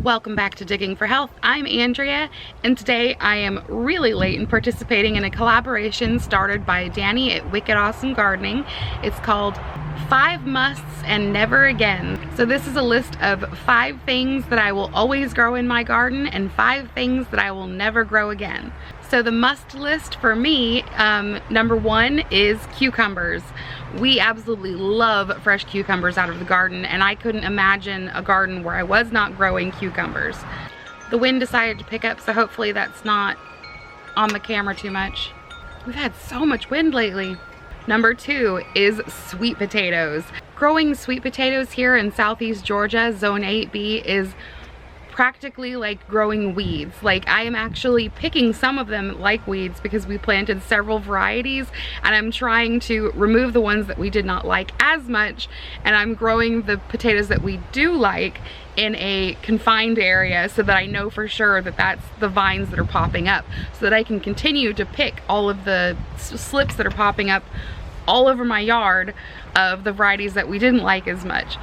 Welcome back to Digging for Health. I'm Andrea, and today I am really late in participating in a collaboration started by Danny at Wicked Awesome Gardening. It's called 5 Musts and Never Again. So this is a list of 5 things that I will always grow in my garden and 5 things that I will never grow again. So the must list for me, number 1 is cucumbers. We absolutely love fresh cucumbers out of the garden, and I couldn't imagine a garden where I was not growing cucumbers. The wind decided to pick up, so hopefully that's not on the camera too much. We've had so much wind lately. Number 2 is sweet potatoes. Growing sweet potatoes here in Southeast Georgia, Zone 8B, is practically like growing weeds. Like, I am actually picking some of them like weeds because we planted several varieties, and I'm trying to remove the ones that we did not like as much, and I'm growing the potatoes that we do like in a confined area so that I know for sure that that's the vines that are popping up, so that I can continue to pick all of the slips that are popping up all over my yard of the varieties that we didn't like as much.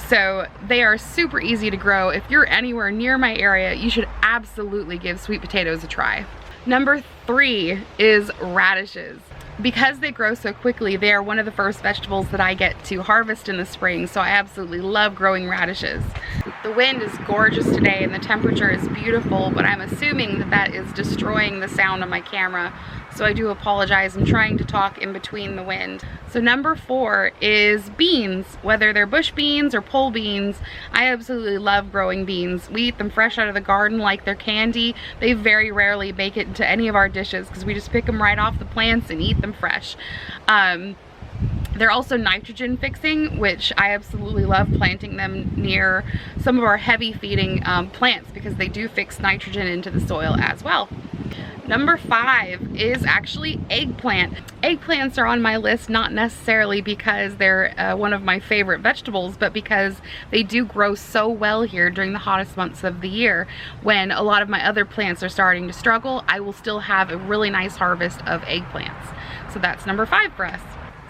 So they are super easy to grow. If you're anywhere near my area, you should absolutely give sweet potatoes a try. Number 3 is radishes. Because they grow so quickly, they are one of the first vegetables that I get to harvest in the spring, so I absolutely love growing radishes. The wind is gorgeous today and the temperature is beautiful, but I'm assuming that that is destroying the sound on my camera, so I do apologize. I'm trying to talk in between the wind. So number 4 is beans. Whether they're bush beans or pole beans, I absolutely love growing beans. We eat them fresh out of the garden like they're candy. They very rarely make it into any of our dishes because we just pick them right off the plants and eat them fresh. They're also nitrogen fixing, which I absolutely love planting them near some of our heavy feeding plants because they do fix nitrogen into the soil as well. Number 5 is actually eggplant. Eggplants are on my list not necessarily because they're one of my favorite vegetables, but because they do grow so well here during the hottest months of the year. When a lot of my other plants are starting to struggle, I will still have a really nice harvest of eggplants. So that's number 5 for us.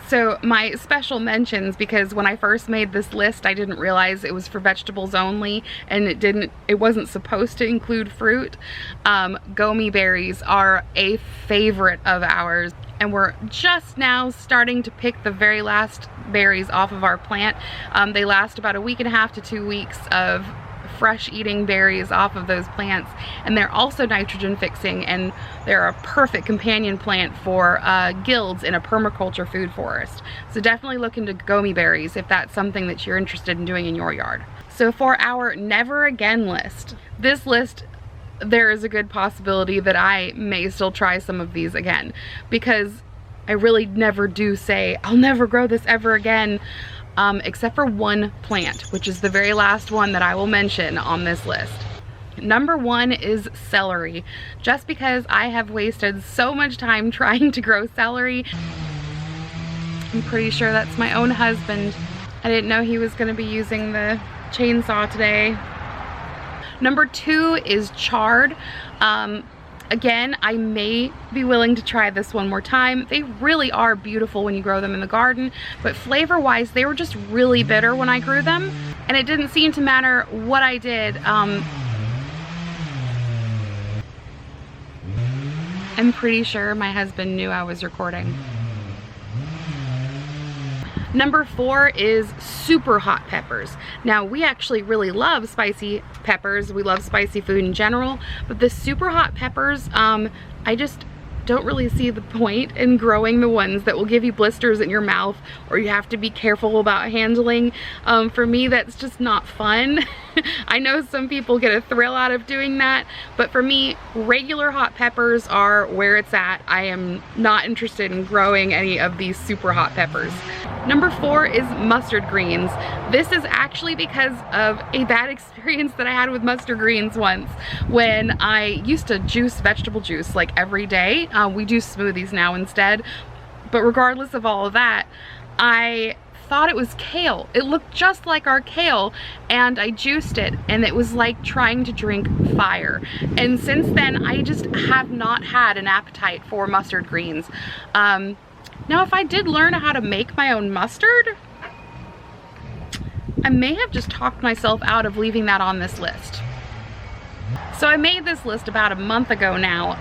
So my special mentions, because when I first made this list, I didn't realize it was for vegetables only, and it wasn't supposed to include fruit. Gomi berries are a favorite of ours, and we're just now starting to pick the very last berries off of our plant. They last about a week and a half to 2 weeks of fresh eating berries off of those plants, and they're also nitrogen fixing, and they're a perfect companion plant for guilds in a permaculture food forest. So definitely look into gomi berries if that's something that you're interested in doing in your yard. So for our never again list, this list, there is a good possibility that I may still try some of these again, because I really never do say I'll never grow this ever again. Except for one plant, which is the very last one that I will mention on this list. Number 1 is celery. Just because I have wasted so much time trying to grow celery, I'm pretty sure that's my own husband. I didn't know he was going to be using the chainsaw today. Number 2 is chard. Again, I may be willing to try this one more time. They really are beautiful when you grow them in the garden, but flavor-wise, they were just really bitter when I grew them, and it didn't seem to matter what I did. I'm pretty sure my husband knew I was recording. Number 4 is super hot peppers. Now, we actually really love spicy peppers. We love spicy food in general, but the super hot peppers, I just don't really see the point in growing the ones that will give you blisters in your mouth, or you have to be careful about handling. For me, that's just not fun. I know some people get a thrill out of doing that, but for me, regular hot peppers are where it's at. I am not interested in growing any of these super hot peppers. Number 4 is mustard greens. This is actually because of a bad experience that I had with mustard greens once. When I used to juice vegetable juice like every day, we do smoothies now instead, but regardless of all of that, I thought it was kale. It looked just like our kale, and I juiced it, and it was like trying to drink fire. And since then, I just have not had an appetite for mustard greens. Now, if I did learn how to make my own mustard, I may have just talked myself out of leaving that on this list. So I made this list about a month ago now,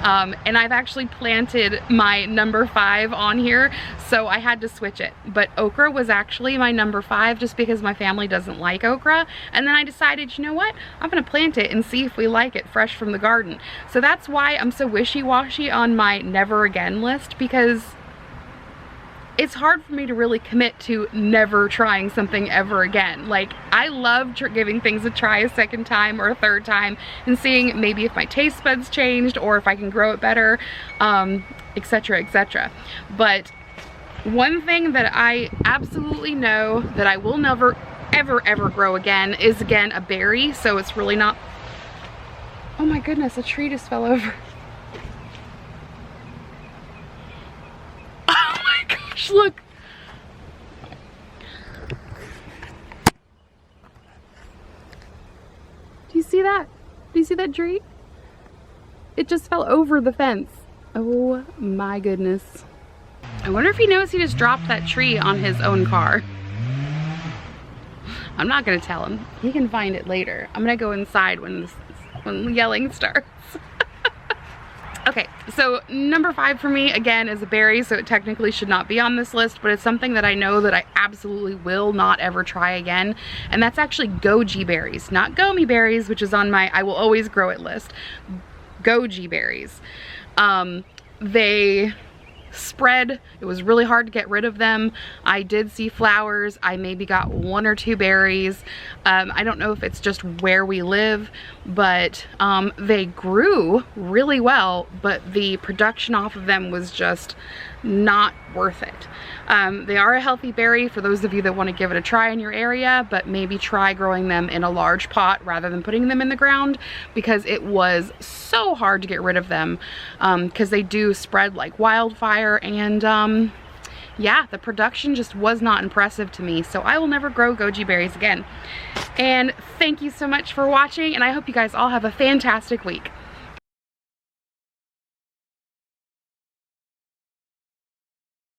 and I've actually planted my number 5 on here, so I had to switch it. But okra was actually my number 5 just because my family doesn't like okra. And then I decided, you know what? I'm gonna plant it and see if we like it fresh from the garden. So that's why I'm so wishy-washy on my never again list, because it's hard for me to really commit to never trying something ever again. Like, I love giving things a try a second time or a third time and seeing maybe if my taste buds changed or if I can grow it better, etc., etc. But one thing that I absolutely know that I will never, ever grow again is, again, a berry. So it's really not... Oh my goodness, a tree just fell over. Look. Do you see that? Do you see that tree? It just fell over the fence. Oh my goodness. I wonder if he knows he just dropped that tree on his own car. I'm not gonna tell him. He can find it later. I'm gonna go inside when yelling starts. Okay, so number 5 for me, again, is a berry, so it technically should not be on this list, but it's something that I know that I absolutely will not ever try again, and that's actually goji berries. Not gomi berries, which is on my I will always grow it list. Goji berries. They spread. It was really hard to get rid of them. I did see flowers. I maybe got 1 or 2 berries. I don't know if it's just where we live, but they grew really well, but the production off of them was just not worth it. They are a healthy berry for those of you that want to give it a try in your area, but maybe try growing them in a large pot rather than putting them in the ground, because it was so hard to get rid of them, because they do spread like wildfire, and yeah, the production just was not impressive to me, so I will never grow goji berries again. And thank you so much for watching, and I hope you guys all have a fantastic week.